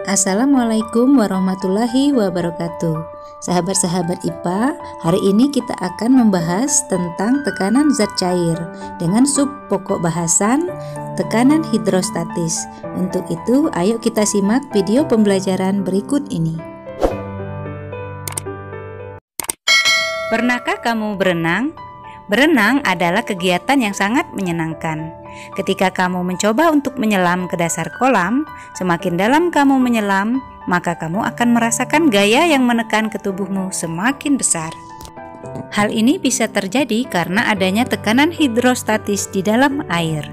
Assalamualaikum warahmatullahi wabarakatuh. Sahabat-sahabat IPA, hari ini kita akan membahas tentang tekanan zat cair dengan sub pokok bahasan tekanan hidrostatis. Untuk itu, ayo kita simak video pembelajaran berikut ini. Pernahkah kamu berenang? Berenang adalah kegiatan yang sangat menyenangkan. Ketika kamu mencoba untuk menyelam ke dasar kolam, semakin dalam kamu menyelam, maka kamu akan merasakan gaya yang menekan ke tubuhmu semakin besar. Hal ini bisa terjadi karena adanya tekanan hidrostatis di dalam air.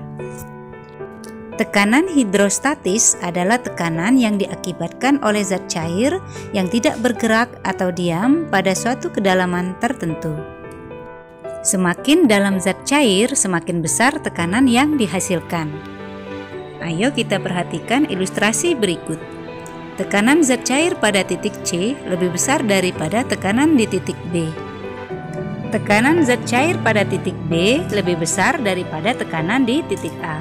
Tekanan hidrostatis adalah tekanan yang diakibatkan oleh zat cair yang tidak bergerak atau diam pada suatu kedalaman tertentu. Semakin dalam zat cair, semakin besar tekanan yang dihasilkan. Ayo kita perhatikan ilustrasi berikut. Tekanan zat cair pada titik C lebih besar daripada tekanan di titik B. Tekanan zat cair pada titik B lebih besar daripada tekanan di titik A.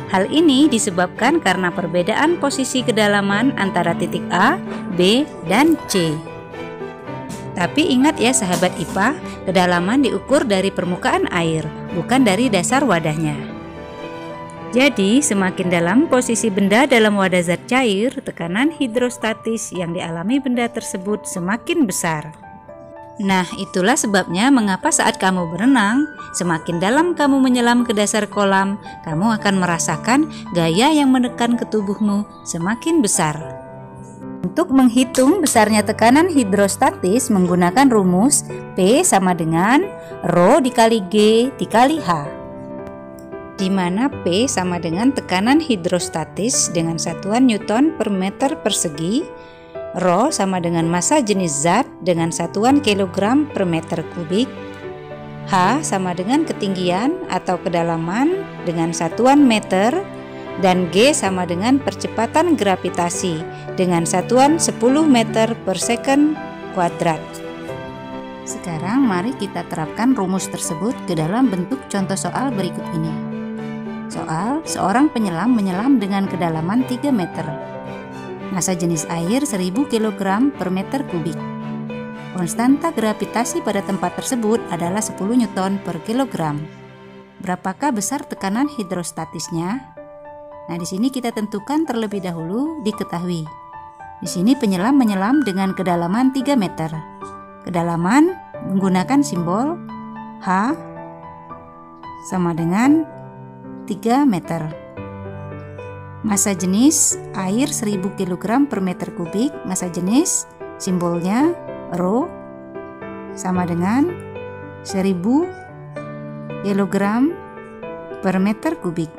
Hal ini disebabkan karena perbedaan posisi kedalaman antara titik A, B, dan C. Tapi ingat ya sahabat IPA, kedalaman diukur dari permukaan air, bukan dari dasar wadahnya. Jadi, semakin dalam posisi benda dalam wadah zat cair, tekanan hidrostatis yang dialami benda tersebut semakin besar. Nah, itulah sebabnya mengapa saat kamu berenang, semakin dalam kamu menyelam ke dasar kolam, kamu akan merasakan gaya yang menekan ke tubuhmu semakin besar. Untuk menghitung besarnya tekanan hidrostatis menggunakan rumus P sama dengan Rho dikali G dikali H, di mana P sama dengan tekanan hidrostatis dengan satuan Newton per meter persegi, Rho sama dengan massa jenis zat dengan satuan kilogram per meter kubik, H sama dengan ketinggian atau kedalaman dengan satuan meter, dan G sama dengan percepatan gravitasi dengan satuan 10 meter per second kuadrat. Sekarang mari kita terapkan rumus tersebut ke dalam bentuk contoh soal berikut ini. Soal, seorang penyelam menyelam dengan kedalaman 3 meter. Massa jenis air 1000 kg per meter kubik. Konstanta gravitasi pada tempat tersebut adalah 10 Newton per kilogram. Berapakah besar tekanan hidrostatisnya? Nah, di sini kita tentukan terlebih dahulu diketahui. Di sini penyelam menyelam dengan kedalaman 3 meter. Kedalaman menggunakan simbol H sama dengan 3 meter. Massa jenis air 1000 kg per meter kubik. Massa jenis simbolnya Rho sama dengan 1000 kg per meter kubik.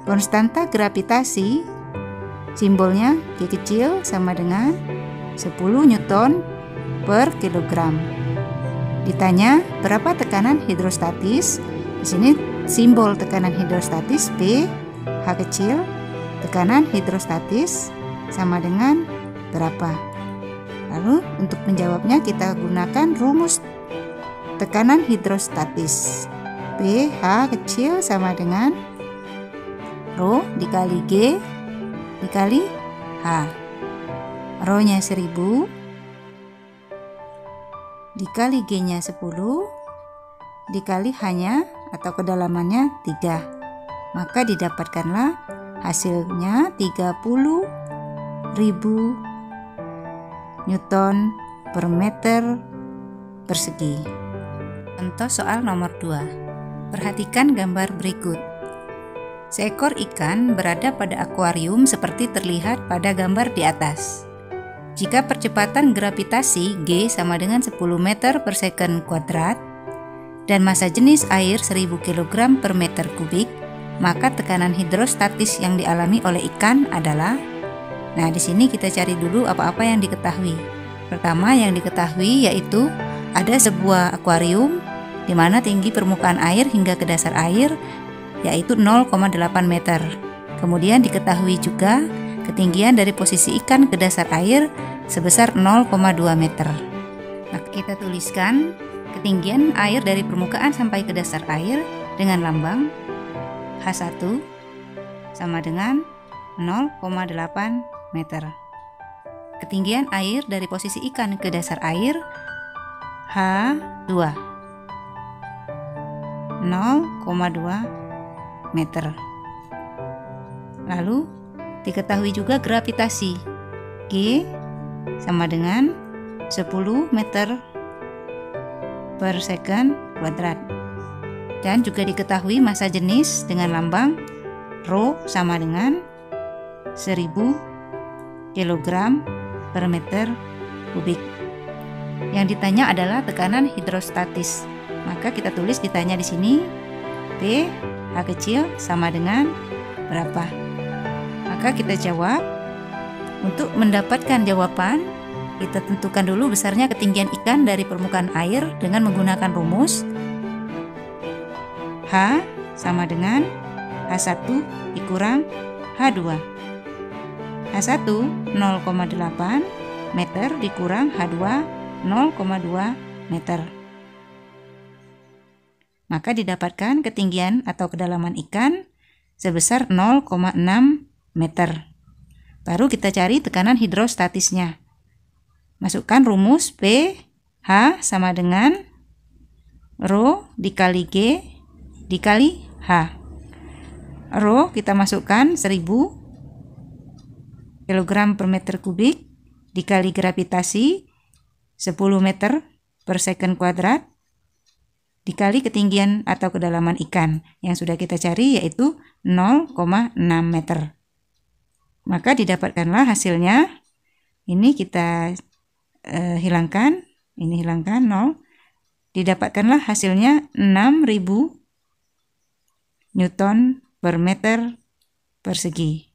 Konstanta gravitasi simbolnya G kecil sama dengan 10 Newton per kilogram. Ditanya berapa tekanan hidrostatis? Di sini simbol tekanan hidrostatis P, H kecil. Tekanan hidrostatis sama dengan berapa? Lalu untuk menjawabnya kita gunakan rumus tekanan hidrostatis. P, H kecil sama dengan Rho dikali G dikali H. Rho nya 1000 dikali G nya 10 dikali H nya atau kedalamannya 3. Maka didapatkanlah hasilnya 30.000 Newton per meter persegi. Contoh soal nomor 2. Perhatikan gambar berikut. Seekor ikan berada pada akuarium seperti terlihat pada gambar di atas. Jika percepatan gravitasi G sama dengan 10 meter per second kuadrat dan massa jenis air 1000 kg per meter kubik, maka tekanan hidrostatis yang dialami oleh ikan adalah. Nah, di sini kita cari dulu apa-apa yang diketahui. Pertama yang diketahui yaitu ada sebuah akuarium di mana tinggi permukaan air hingga ke dasar air yaitu 0,8 meter. Kemudian diketahui juga ketinggian dari posisi ikan ke dasar air sebesar 0,2 meter. Maka kita tuliskan ketinggian air dari permukaan sampai ke dasar air dengan lambang H1 sama dengan 0,8 meter. Ketinggian air dari posisi ikan ke dasar air H2 0,2 meter. Lalu diketahui juga gravitasi G sama dengan 10 meter per second kuadrat. Dan juga diketahui massa jenis dengan lambang Rho sama dengan 1000 kg per meter kubik. Yang ditanya adalah tekanan hidrostatis. Maka kita tulis ditanya di sini P H kecil sama dengan berapa? Maka kita jawab. Untuk mendapatkan jawaban, kita tentukan dulu besarnya ketinggian ikan dari permukaan air dengan menggunakan rumus H sama dengan H1 dikurang H2. H1 0,8 meter dikurang H2 0,2 meter. Maka didapatkan ketinggian atau kedalaman ikan sebesar 0,6 meter. Baru kita cari tekanan hidrostatisnya. Masukkan rumus P H sama dengan Rho dikali G dikali H. Rho kita masukkan 1000 kg per meter kubik dikali gravitasi 10 meter per second kuadrat dikali ketinggian atau kedalaman ikan yang sudah kita cari, yaitu 0,6 meter. Maka didapatkanlah hasilnya. Ini kita hilangkan, ini hilangkan 0. Didapatkanlah hasilnya 6000 Newton per meter persegi.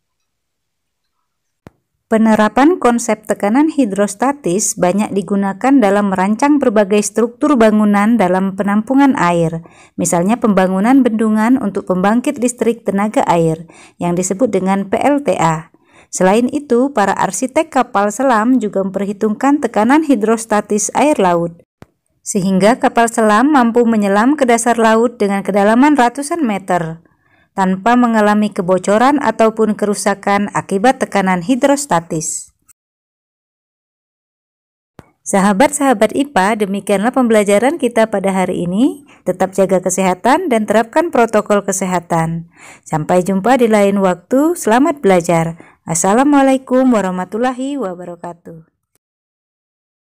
Penerapan konsep tekanan hidrostatis banyak digunakan dalam merancang berbagai struktur bangunan dalam penampungan air, misalnya pembangunan bendungan untuk pembangkit listrik tenaga air yang disebut dengan PLTA. Selain itu, para arsitek kapal selam juga memperhitungkan tekanan hidrostatis air laut, sehingga kapal selam mampu menyelam ke dasar laut dengan kedalaman ratusan meter, tanpa mengalami kebocoran ataupun kerusakan akibat tekanan hidrostatis. Sahabat-sahabat IPA, demikianlah pembelajaran kita pada hari ini. Tetap jaga kesehatan dan terapkan protokol kesehatan. Sampai jumpa di lain waktu. Selamat belajar. Assalamualaikum warahmatullahi wabarakatuh.